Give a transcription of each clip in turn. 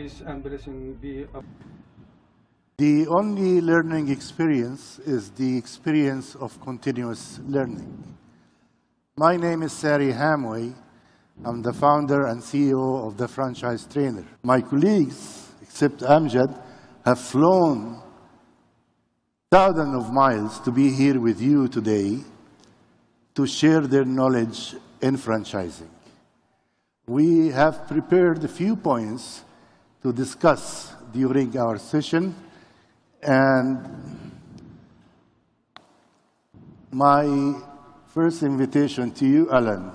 grace and blessing be upon The only learning experience is the experience of continuous learning. My name is Sari Hamway. I'm the founder and CEO of the Franchise Trainer. My colleagues, except Amjad, have flown thousands of miles to be here with you today to share their knowledge in franchising. We have prepared a few points to discuss during our session, and my first invitation to you, Alan,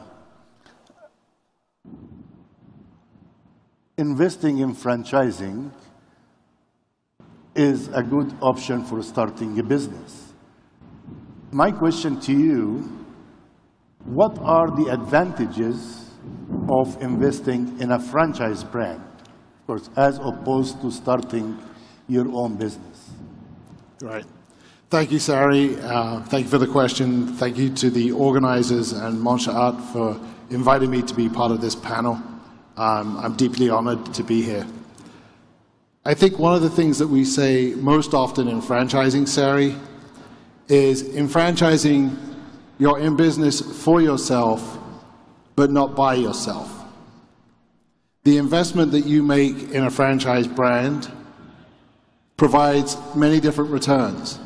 investing in franchising is a good option for starting a business. My question to you, what are the advantages of investing in a franchise brand, of course, as opposed to starting your own business? Right. Thank you, Sari. Thank you for the question. Thank you to the organizers and Monsha'at for inviting me to be part of this panel. I'm deeply honored to be here. I think one of the things that we say most often in franchising, Sari, is in franchising, you're in business for yourself, but not by yourself. The investment that you make in a franchise brand provides many different returns.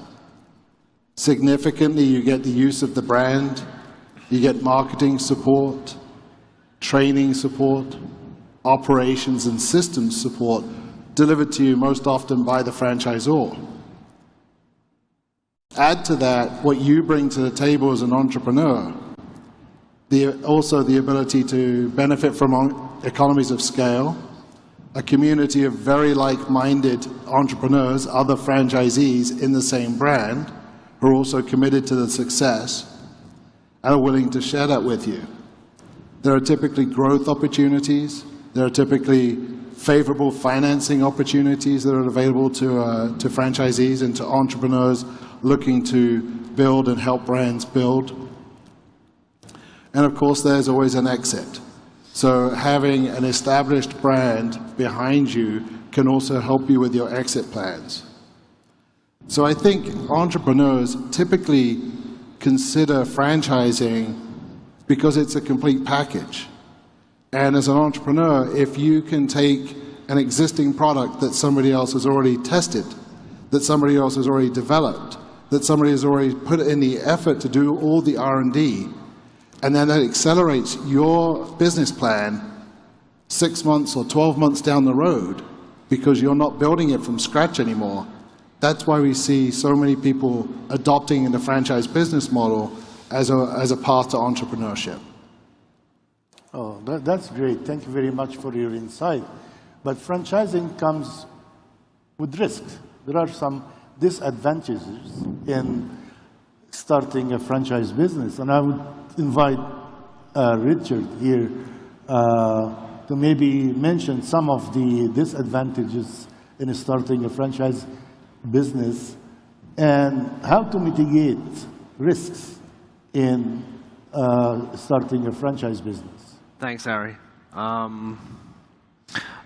Significantly, you get the use of the brand, you get marketing support, training support, operations and systems support delivered to you most often by the franchisor. Add to that what you bring to the table as an entrepreneur, also the ability to benefit from economies of scale, a community of very like-minded entrepreneurs, other franchisees in the same brand, who are also committed to the success and are willing to share that with you. There are typically growth opportunities. There are typically favorable financing opportunities that are available to franchisees and to entrepreneurs looking to build and help brands build. And of course, there's always an exit. So having an established brand behind you can also help you with your exit plans. So I think entrepreneurs typically consider franchising because it's a complete package. And as an entrepreneur, if you can take an existing product that somebody else has already tested, that somebody else has already developed, that somebody has already put in the effort to do all the R&D, and then that accelerates your business plan 6 months or 12 months down the road because you're not building it from scratch anymore. That's why we see so many people adopting the franchise business model as a path to entrepreneurship. Oh, that's great. Thank you very much for your insight. But franchising comes with risks. There are some disadvantages in starting a franchise business. And I would invite Richard here to maybe mention some of the disadvantages in starting a franchise business and how to mitigate risks in starting a franchise business. Thanks, Harry. I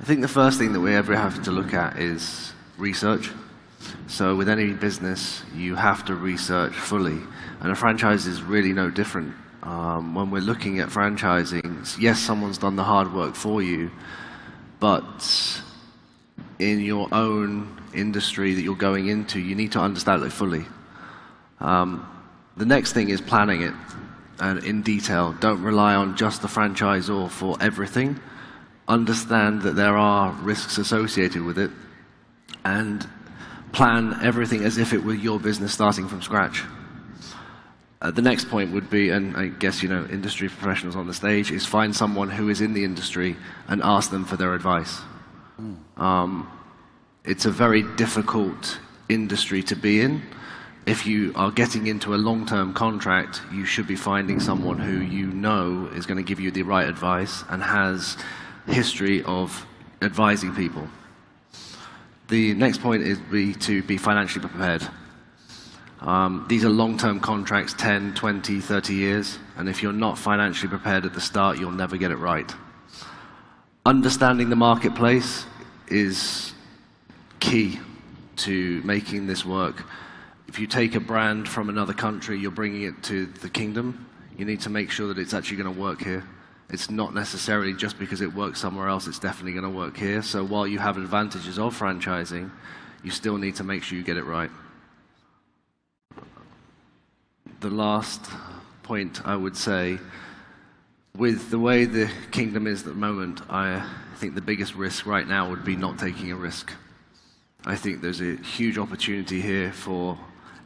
think the first thing that we ever have to look at is research. So with any business, you have to research fully. And a franchise is really no different. When we're looking at franchising, yes, someone's done the hard work for you, but in your own industry that you're going into, you need to understand it fully. The next thing is planning it and in detail. Don't rely on just the franchisor for everything. Understand that there are risks associated with it and plan everything as if it were your business starting from scratch. The next point would be, and I guess you know industry professionals on the stage, is find someone who is in the industry and ask them for their advice. It's a very difficult industry to be in. If you are getting into a long-term contract, you should be finding someone who you know is going to give you the right advice and has history of advising people. The next point is to be financially prepared. These are long-term contracts, 10, 20, 30 years, and if you're not financially prepared at the start, you'll never get it right. Understanding the marketplace is key to making this work. If you take a brand from another country, you're bringing it to the kingdom, you need to make sure that it's actually going to work here. It's not necessarily just because it works somewhere else, it's definitely going to work here. So while you have advantages of franchising, you still need to make sure you get it right. The last point I would say, with the way the kingdom is at the moment, I think the biggest risk right now would be not taking a risk. I think there's a huge opportunity here for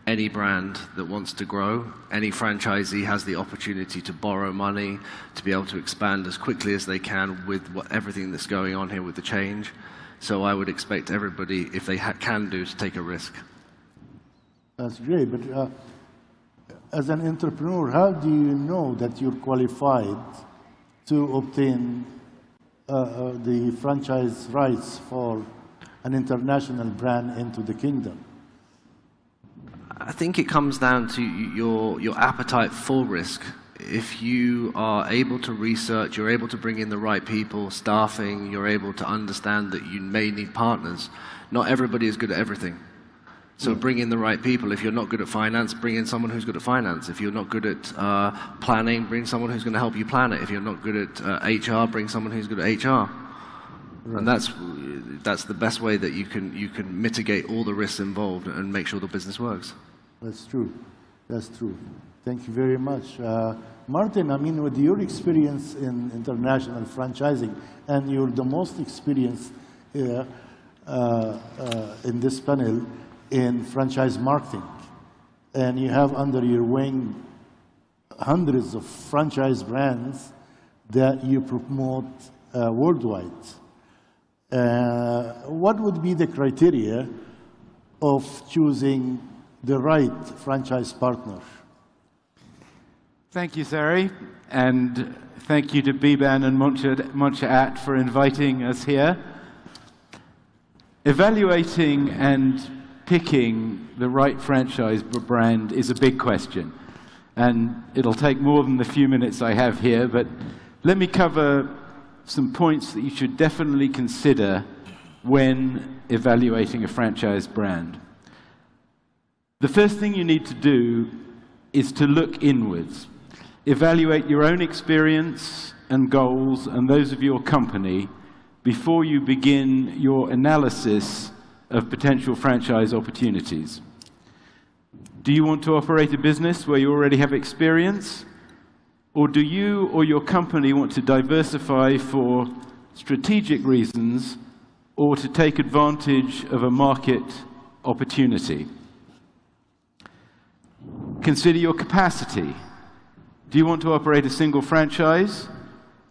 any brand that wants to grow. Any franchisee has the opportunity to borrow money, to be able to expand as quickly as they can with everything that's going on here with the change. So I would expect everybody, if they can do, to take a risk. That's great, but as an entrepreneur, how do you know that you're qualified to obtain the franchise rights for an international brand into the kingdom? I think it comes down to your appetite for risk. If you are able to research, you're able to bring in the right people, staffing, you're able to understand that you may need partners. Not everybody is good at everything. So bring in the right people. If you're not good at finance, bring in someone who's good at finance. If you're not good at planning, bring someone who's going to help you plan it. If you're not good at HR, bring someone who's good at HR. Right. And that's the best way that you can mitigate all the risks involved and make sure the business works. That's true. That's true. Thank you very much. Martin, I mean, with your experience in international franchising, and you're the most experienced here in this panel in franchise marketing, and you have under your wing hundreds of franchise brands that you promote worldwide. What would be the criteria of choosing the right franchise partner? Thank you, Sari, and thank you to Biban and Monsha'at for inviting us here. Evaluating and picking the right franchise brand is a big question, and it'll take more than the few minutes I have here, but let me cover some points that you should definitely consider when evaluating a franchise brand. The first thing you need to do is to look inwards. Evaluate your own experience and goals and those of your company before you begin your analysis of potential franchise opportunities. Do you want to operate a business where you already have experience? Or do you or your company want to diversify for strategic reasons or to take advantage of a market opportunity? Consider your capacity. Do you want to operate a single franchise,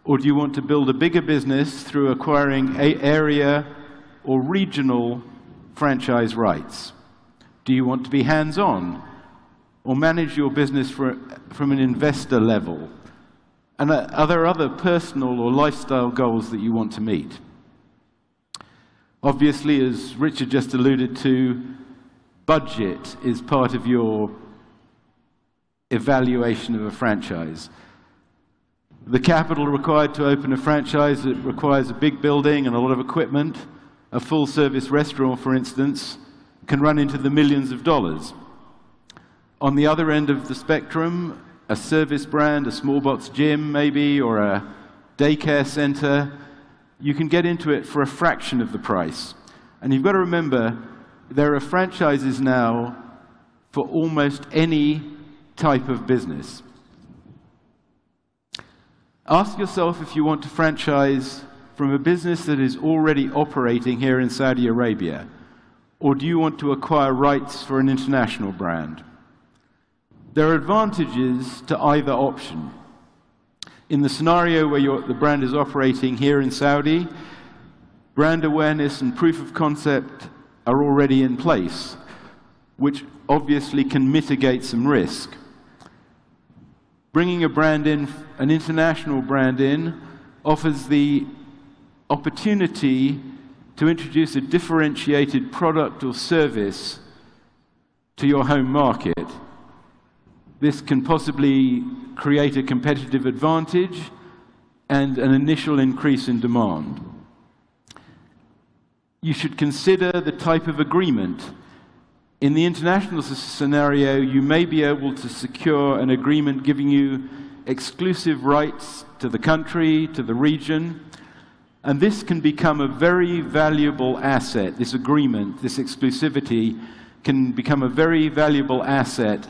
or do you want to build a bigger business through acquiring area or regional franchise rights? Do you want to be hands-on or manage your business from an investor level? And are there other personal or lifestyle goals that you want to meet? Obviously, as Richard just alluded to, budget is part of your evaluation of a franchise. The capital required to open a franchise, it requires a big building and a lot of equipment. A full-service restaurant, for instance, can run into the millions of dollars. On the other end of the spectrum, a service brand, a small box gym maybe, or a daycare center, you can get into it for a fraction of the price. And you've got to remember, there are franchises now for almost any type of business. Ask yourself if you want to franchise from a business that is already operating here in Saudi Arabia, or do you want to acquire rights for an international brand? There are advantages to either option. In the scenario where the brand is operating here in Saudi, brand awareness and proof of concept are already in place, which obviously can mitigate some risk. Bringing a brand in, an international brand in, offers the opportunity to introduce a differentiated product or service to your home market. This can possibly create a competitive advantage and an initial increase in demand. you should consider the type of agreement. In the international scenario, you may be able to secure an agreement giving you exclusive rights to the country, to the region, and this can become a very valuable asset. This agreement, this exclusivity, can become a very valuable asset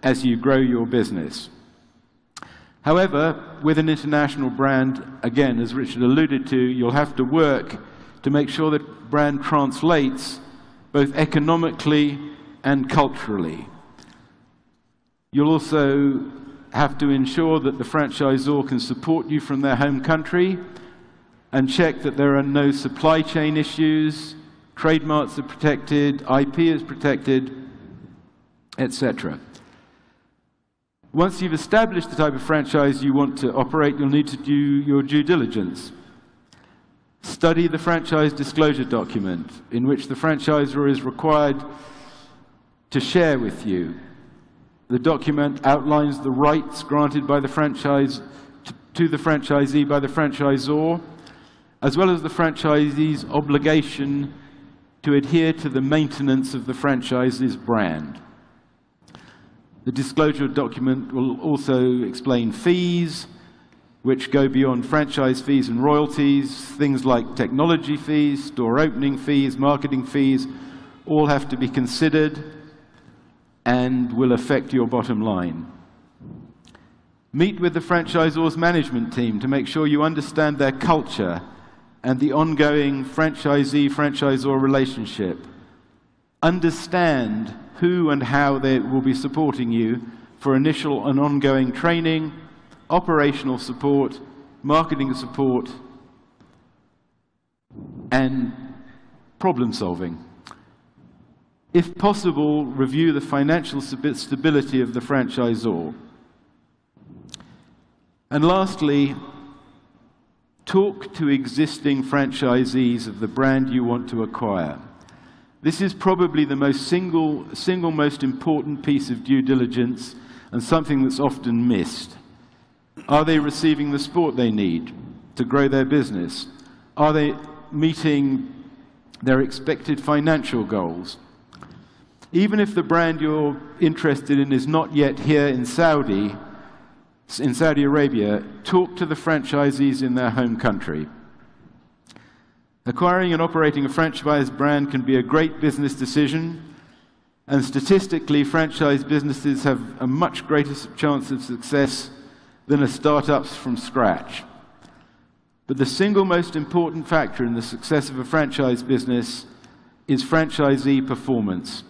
as you grow your business. However, with an international brand, again, as Richard alluded to, you'll have to work to make sure that brand translates both economically and culturally. You'll also have to ensure that the franchisor can support you from their home country and check that there are no supply chain issues, trademarks are protected, IP is protected, etc. Once you've established the type of franchise you want to operate, you'll need to do your due diligence. Study the franchise disclosure document, in which the franchisor is required to share with you. The document outlines the rights granted by the franchise to the franchisee by the franchisor, as well as the franchisee's obligation to adhere to the maintenance of the franchise's brand. The disclosure document will also explain fees, which go beyond franchise fees and royalties. Things like technology fees, store opening fees, marketing fees, all have to be considered and will affect your bottom line. Meet with the franchisor's management team to make sure you understand their culture and the ongoing franchisee-franchisor relationship. Understand who and how they will be supporting you for initial and ongoing training, operational support, marketing support, and problem solving. If possible, review the financial stability of the franchisor. And lastly, talk to existing franchisees of the brand you want to acquire. This is probably the single most important piece of due diligence and something that's often missed. Are they receiving the support they need to grow their business? Are they meeting their expected financial goals? Even if the brand you're interested in is not yet here in Saudi Arabia, talk to the franchisees in their home country. Acquiring and operating a franchise brand can be a great business decision, and statistically, franchise businesses have a much greater chance of success than startups from scratch. But the single most important factor in the success of a franchise business is franchisee performance.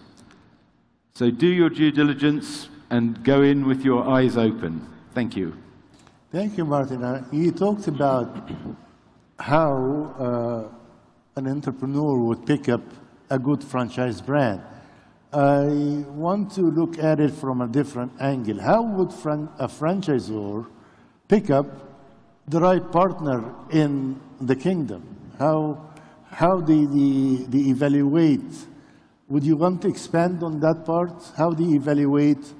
So do your due diligence and go in with your eyes open. Thank you. Thank you, Martin. You talked about how an entrepreneur would pick up a good franchise brand. I want to look at it from a different angle. How would a franchisor pick up the right partner in the kingdom? How they evaluate? Would you want to expand on that part? How do you evaluate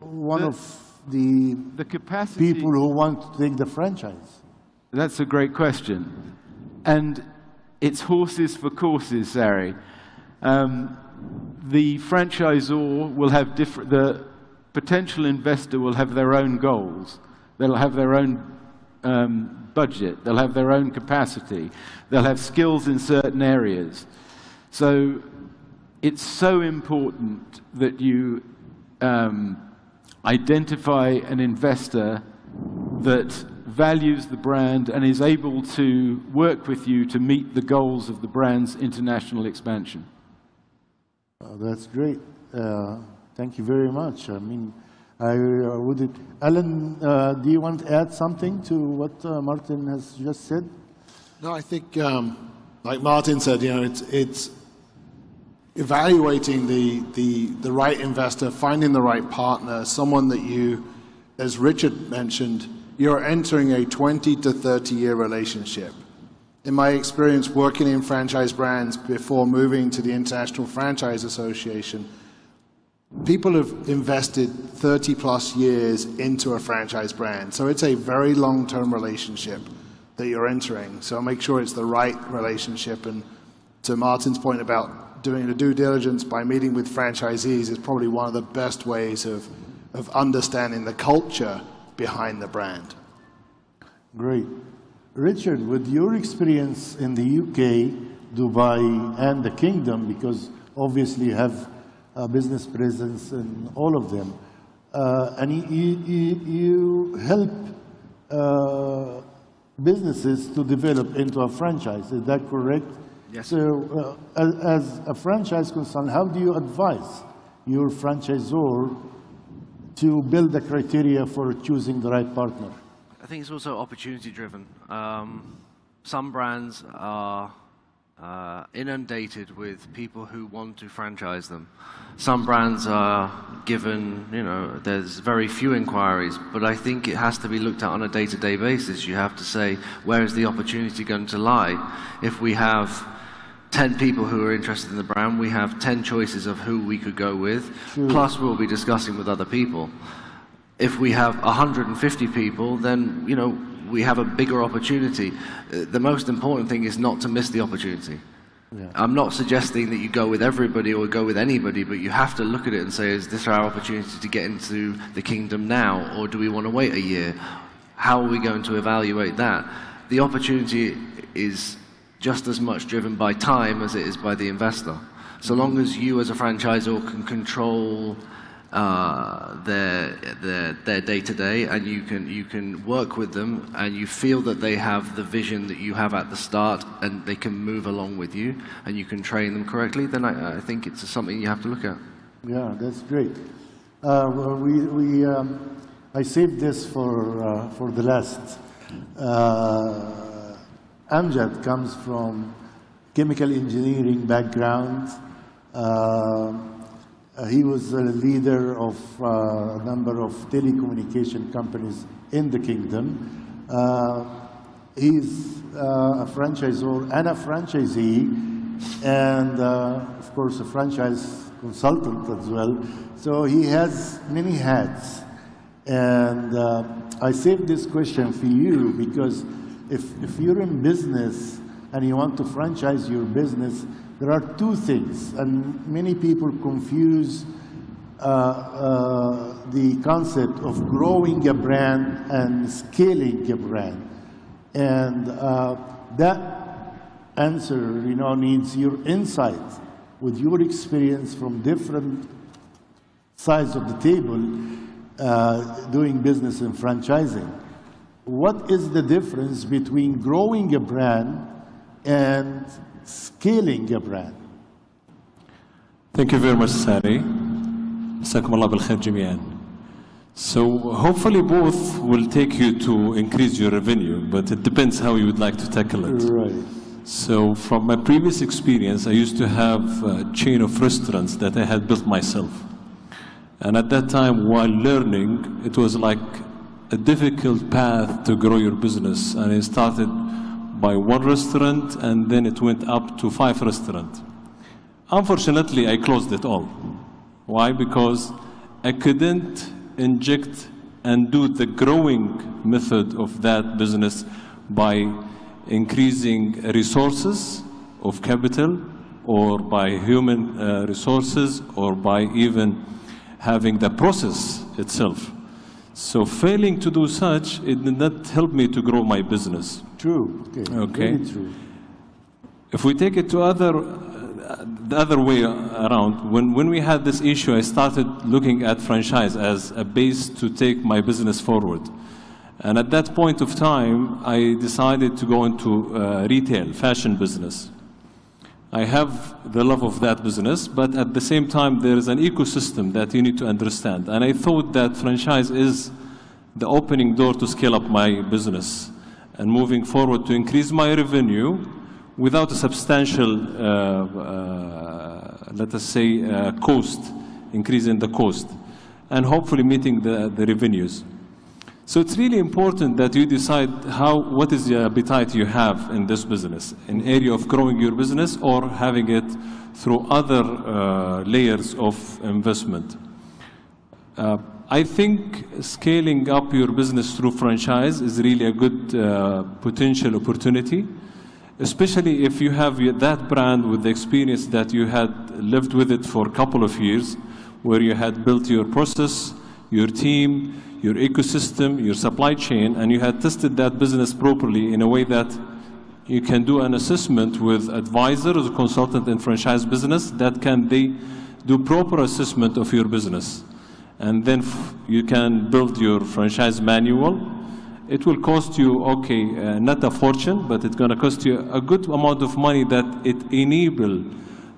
one of the capacity people who want to take the franchise? That's a great question. And it's horses for courses, Sari. The franchisor will have the potential investor will have their own goals. They'll have their own budget. They'll have their own capacity. They'll have skills in certain areas. So it's so important that you identify an investor that values the brand and is able to work with you to meet the goals of the brand's international expansion. That's great. Thank you very much. I mean, Alan, do you want to add something to what Martin has just said? No, I think, like Martin said, you know, it's evaluating the right investor, finding the right partner, someone that you, as Richard mentioned, you're entering a 20 to 30 year relationship. In my experience working in franchise brands before moving to the International Franchise Association, people have invested 30 plus years into a franchise brand. So it's a very long-term relationship that you're entering. So make sure it's the right relationship and to Martin's point about doing the due diligence by meeting with franchisees is probably one of the best ways of understanding the culture behind the brand. Great. Richard, with your experience in the UK, Dubai, and the Kingdom, because obviously you have a business presence in all of them, and you help businesses to develop into a franchise. Is that correct? Yes. So, as a franchise consultant, how do you advise your franchisor to build the criteria for choosing the right partner? I think it's also opportunity driven. Some brands are inundated with people who want to franchise them. Some brands are given, there's very few inquiries, but I think it has to be looked at on a day-to-day basis. You have to say, where is the opportunity going to lie? If we have 10 people who are interested in the brand, we have 10 choices of who we could go with, plus we'll be discussing with other people. If we have 150 people, then, we have a bigger opportunity. The most important thing is not to miss the opportunity. Yeah. I'm not suggesting that you go with everybody or go with anybody, but you have to look at it and say, is this our opportunity to get into the Kingdom now, or do we want to wait a year? How are we going to evaluate that? The opportunity is just as much driven by time as it is by the investor. So long as you as a franchisor can control their day-to-day, and you can work with them, and you feel that they have the vision that you have at the start, and they can move along with you, and you can train them correctly, then I think it's something you have to look at. Yeah, that's great. I saved this for the last. Amjad comes from chemical engineering background. He was a leader of a number of telecommunication companies in the Kingdom. He's a franchisor and a franchisee, and of course a franchise consultant as well. So he has many hats. And I saved this question for you because if you're in business and you want to franchise your business, there are two things, and many people confuse the concept of growing a brand and scaling a brand. And that answer, needs your insight with your experience from different sides of the table doing business and franchising. What is the difference between growing a brand and scaling a brand? Thank you very much, Sari. مساكم الله بالخير جميعا. So hopefully both will take you to increase your revenue, but it depends how you would like to tackle it. Right. So from my previous experience, I used to have a chain of restaurants that I had built myself. And at that time, while learning, it was like a difficult path to grow your business. And I started by one restaurant, and then it went up to 5 restaurants. Unfortunately, I closed it all. Why? Because I couldn't inject and do the growing method of that business by increasing resources of capital, or by human resources, or by even having the process itself. So failing to do such, it did not help me to grow my business. True. Okay. Very true. If we take it to the other way around, when we had this issue, I started looking at franchise as a base to take my business forward. And at that point of time, I decided to go into retail, fashion business. I have the love of that business, but at the same time, there is an ecosystem that you need to understand. And I thought that franchise is the opening door to scale up my business and moving forward to increase my revenue without a substantial, let us say, cost, increase in the cost, and hopefully meeting the revenues. So it's really important that you decide what is the appetite you have in this business, in area of growing your business or having it through other layers of investment. I think scaling up your business through franchise is really a good potential opportunity. especially if you have that brand with the experience that you had lived with it for a couple of years, where you had built your process, your team, your ecosystem, your supply chain, and you had tested that business properly in a way that you can do an assessment with advisors, consultant in franchise business, that can they do proper assessment of your business. And then you can build your franchise manual. It will cost you, okay, not a fortune, but it's going to cost you a good amount of money that it enable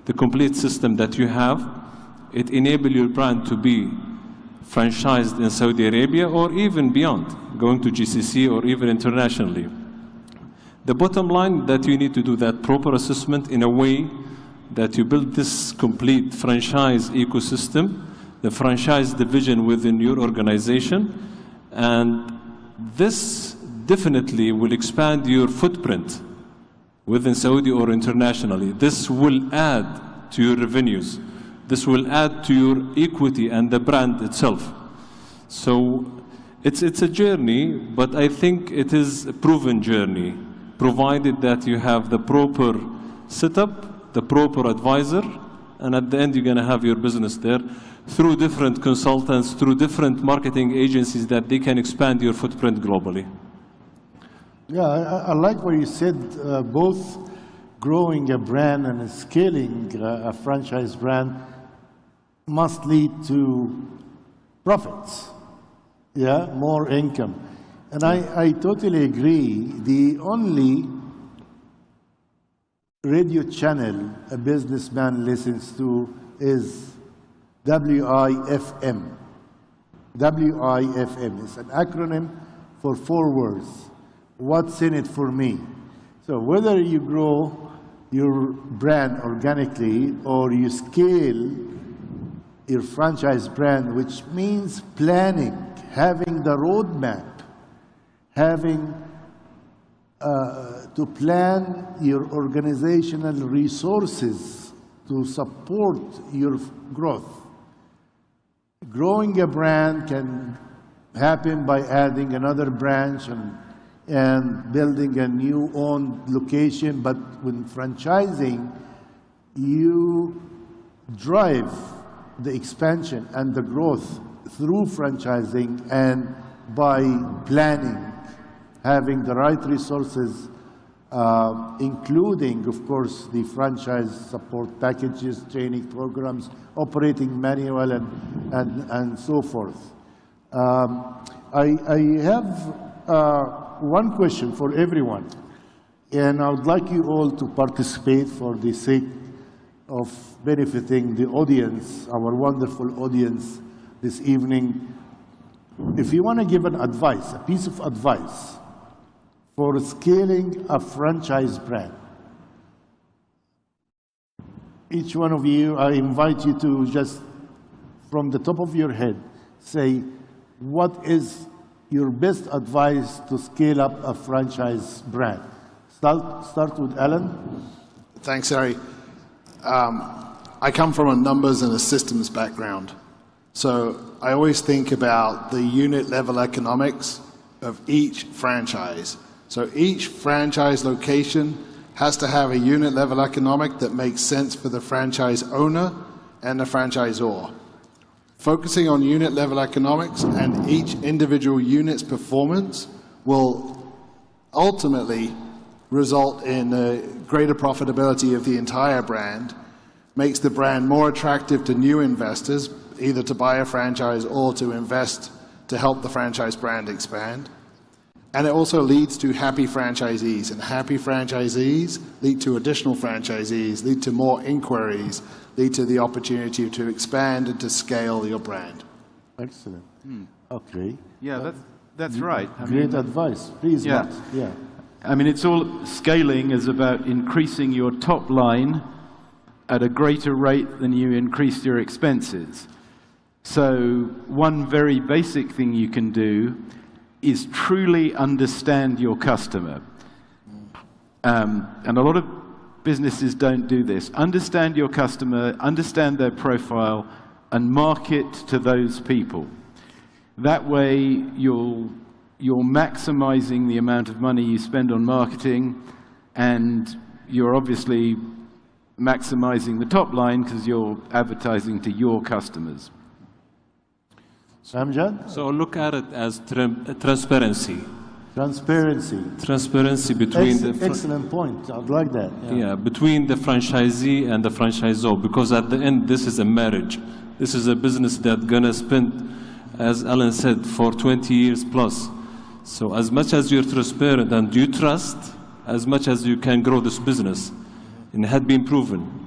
the complete system that you have. It enable your brand to be franchised in Saudi Arabia or even beyond, going to GCC or even internationally. The bottom line that you need to do that proper assessment in a way that you build this complete franchise ecosystem, the franchise division within your organization, and this definitely will expand your footprint within Saudi or internationally. This will add to your revenues. This will add to your equity and the brand itself. So it's a journey, but I think it is a proven journey, provided that you have the proper setup, the proper advisor, and at the end you're going to have your business there through different consultants, through different marketing agencies that they can expand your footprint globally. Yeah, I like what you said, both growing a brand and scaling a franchise brand must lead to profits, yeah, more income. And I totally agree. The only radio channel a businessman listens to is WIFM. WIFM is an acronym for 4 words. What's in it for me? So whether you grow your brand organically or you scale your franchise brand, which means planning, having the roadmap, having to plan your organizational resources to support your growth. Growing a brand can happen by adding another branch and building a new owned location, but when franchising, you drive the expansion and the growth through franchising and by planning, having the right resources, including, of course, the franchise support packages, training programs, operating manual, and so forth. I have one question for everyone, and I would like you all to participate for the sake of benefiting the audience, our wonderful audience this evening. If you want to give an advice, a piece of advice for scaling a franchise brand, each one of you, I invite you to just, from the top of your head, say, what is your best advice to scale up a franchise brand? Start with Alan. Thanks, Harry. I come from a numbers and a systems background. So I always think about the unit level economics of each franchise. So each franchise location has to have a unit level economic that makes sense for the franchise owner and the franchisor. Focusing on unit level economics and each individual unit's performance will ultimately result in a greater profitability of the entire brand, makes the brand more attractive to new investors, either to buy a franchise or to invest to help the franchise brand expand. And it also leads to happy franchisees, and happy franchisees lead to additional franchisees, lead to more inquiries, lead to the opportunity to expand and to scale your brand. Excellent. Okay. Yeah, that's right. Great advice. Please, yeah. Matt. Yeah. I mean, it's all scaling is about increasing your top line at a greater rate than you increase your expenses. So one very basic thing you can do is truly understand your customer. And a lot of businesses don't do this. Understand your customer, understand their profile, and market to those people. That way, you're maximizing the amount of money you spend on marketing, and you're obviously maximizing the top line because you're advertising to your customers. Amjad? So look at it as transparency. Transparency. Transparency between Excellent point. I'd like that. Yeah, between the franchisee and the franchisor, because at the end, this is a marriage. This is a business that's gonna spend, as Alan said, for 20 years plus. So as much as you're transparent and you trust, as much as you can grow this business. And it had been proven.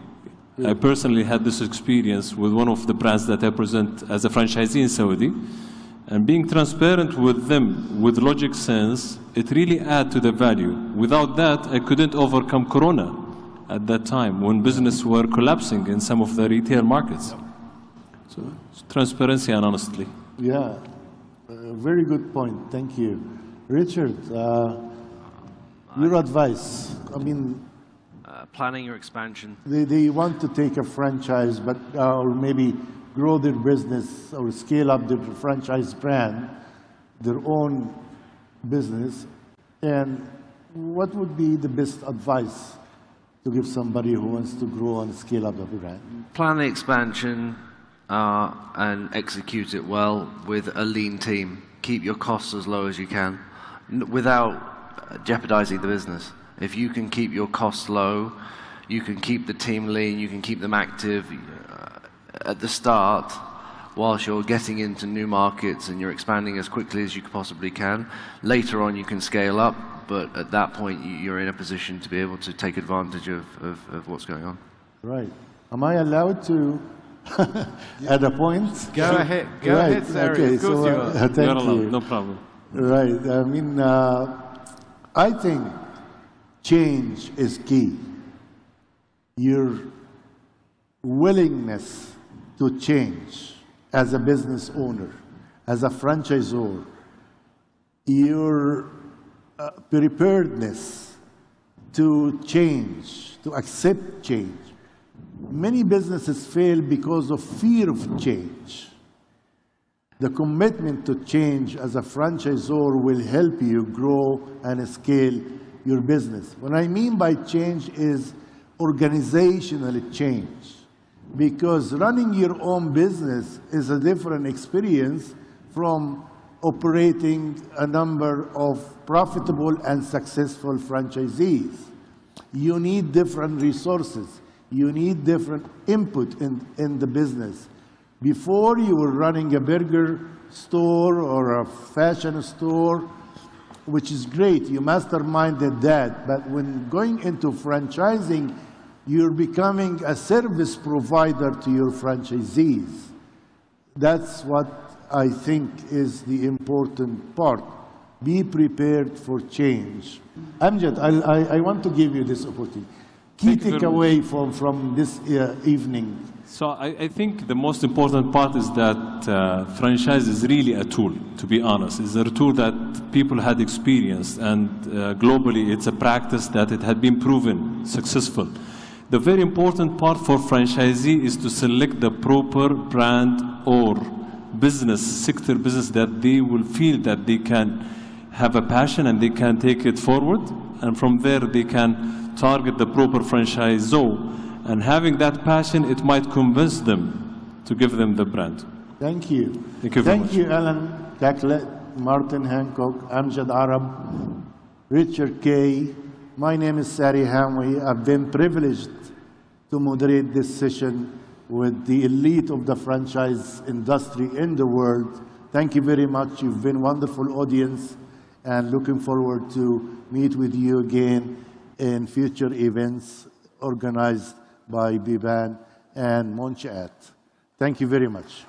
I personally had this experience with one of the brands that I present as a franchisee in Saudi. And being transparent with them, with logic sense, it really adds to the value. Without that, I couldn't overcome Corona at that time when business were collapsing in some of the retail markets. So transparency and honesty. Yeah, very good point. Thank you. Richard, your advice. I mean, planning your expansion. they want to take a franchise, but or maybe grow their business or scale up their franchise brand, their own business. And what would be the best advice to give somebody who wants to grow and scale up a brand? Plan the expansion and execute it well with a lean team. Keep your costs as low as you can without jeopardizing the business. If you can keep your costs low, you can keep the team lean, you can keep them active at the start whilst you're getting into new markets and you're expanding as quickly as you possibly can. Later on you can scale up, but at that point you're in a position to be able to take advantage of what's going on. Right. Am I allowed to add a point? Go ahead, Sarah. Okay, of course you are. Thank you. No problem. Right. I mean, I think change is key. Your willingness to change as a business owner, as a franchisor, your preparedness to change, to accept change. Many businesses fail because of fear of change. The commitment to change as a franchisor will help you grow and scale your business. What I mean by change is organizational change, because running your own business is a different experience from operating a number of profitable and successful franchisees. You need different resources. You need different input in the business. Before you were running a burger store or a fashion store, which is great, you masterminded that, but when going into franchising, you're becoming a service provider to your franchisees. That's what I think is the important part. Be prepared for change. Amjad, I want to give you this opportunity. Key takeaway from this evening. So I think the most important part is that franchise is really a tool, to be honest. It's a tool that people had experienced, and globally it's a practice that it had been proven successful. The very important part for franchisee is to select the proper brand or business, sector business that they will feel that they can have a passion and they can take it forward. And from there they can target the proper franchisor. And having that passion, it might convince them to give them the brand. Thank you. Thank you very much. Thank you, Alan Catlett, Martin, Hancock, Amjad Arab, Richard K. My name is Sari Hamwi. I've been privileged to moderate this session with the elite of the franchise industry in the world. Thank you very much. You've been a wonderful audience, and looking forward to meet with you again in future events organized by Biban and Monsha'at. Thank you very much.